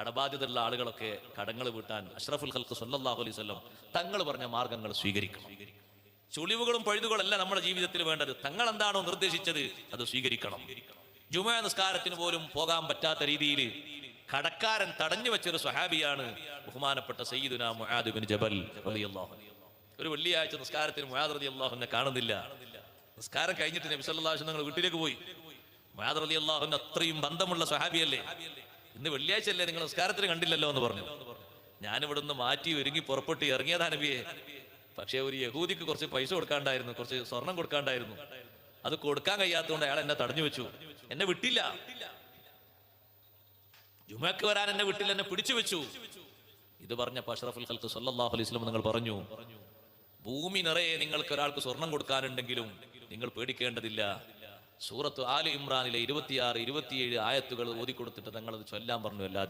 കടബാധ്യതയുള്ള ആളുകളൊക്കെ കടങ്ങൾ വീട്ടാൻ അഷ്റഫുൽ ഖൽഖ് സല്ലല്ലാഹു അലൈഹി വസല്ലം തങ്ങൾ പറഞ്ഞ മാർഗങ്ങൾ സ്വീകരിക്കണം. ചുളിവുകളും പഴുതുകളല്ല നമ്മുടെ ജീവിതത്തിൽ വേണ്ടത്. തങ്ങൾ എന്താണോ നിർദ്ദേശിച്ചത് അത് സ്വീകരിക്കണം. ജുമുഅ നിസ്കാരത്തിന് പോലും പോകാൻ പറ്റാത്ത രീതിയിൽ കടക്കാരൻ തടഞ്ഞു വെച്ചൊരു സ്വഹാബിയാണ് ബഹുമാനപ്പെട്ട സയ്യിദുനാ മുആദ് ബിൻ ജബൽ റളിയല്ലാഹു അൻഹു. ഒരു വെള്ളിയാഴ്ച നിസ്കാരത്തിന് മുആദ് റളിയല്ലാഹു അൻഹു കാണുന്നില്ല. നിസ്കാരം കഴിഞ്ഞിട്ട് നബി സല്ലല്ലാഹു അലൈഹി വസല്ലം വീട്ടിലേക്ക് പോയി. മുആദ് റളിയല്ലാഹു അൻഹു അത്രയും ബന്ധമുള്ള സ്വഹാബിയല്ലേ. ഇന്ന് വെള്ളിയാഴ്ച അല്ലേ, നിങ്ങൾ നിസ്കാരത്തിന് കണ്ടില്ലല്ലോ എന്ന് പറഞ്ഞു. ഞാനിവിടുന്ന് മാറ്റി ഒരുങ്ങി പുറപ്പെട്ട് ഇറങ്ങിയതാ നബിയെ. പക്ഷേ ഒരു യഹൂദിക്ക് കുറച്ച് പൈസ കൊടുക്കാണ്ടായിരുന്നു, കുറച്ച് സ്വർണം കൊടുക്കാണ്ടായിരുന്നു. അത് കൊടുക്കാൻ കഴിയാത്തതുകൊണ്ട് അയാൾ എന്നെ തടഞ്ഞു വെച്ചു, എന്നെ വിട്ടില്ല. ജുമുഅക്ക് വരാൻ എന്നെ വിട്ടില്ല, എന്നെ പിടിച്ചു വെച്ചു. ഇത് പറഞ്ഞപ്പോൾ അഷ്റഫുൽ ഖൽഖ് സല്ലല്ലാഹു അലൈഹി വസല്ലം നിങ്ങൾ പറഞ്ഞു, ഭൂമി നിറയെ നിങ്ങൾക്ക് ഒരാൾക്ക് സ്വർണം കൊടുക്കാനുണ്ടെങ്കിലും നിങ്ങൾ പേടിക്കേണ്ടതില്ല. സൂറത്ത് ആലി ഇമ്രാനിലെ 26, 27 ആയത്തുകൾ ഓതിക്കൊടുത്തിട്ട് തങ്ങൾ അത് ചൊല്ലാൻ പറഞ്ഞു.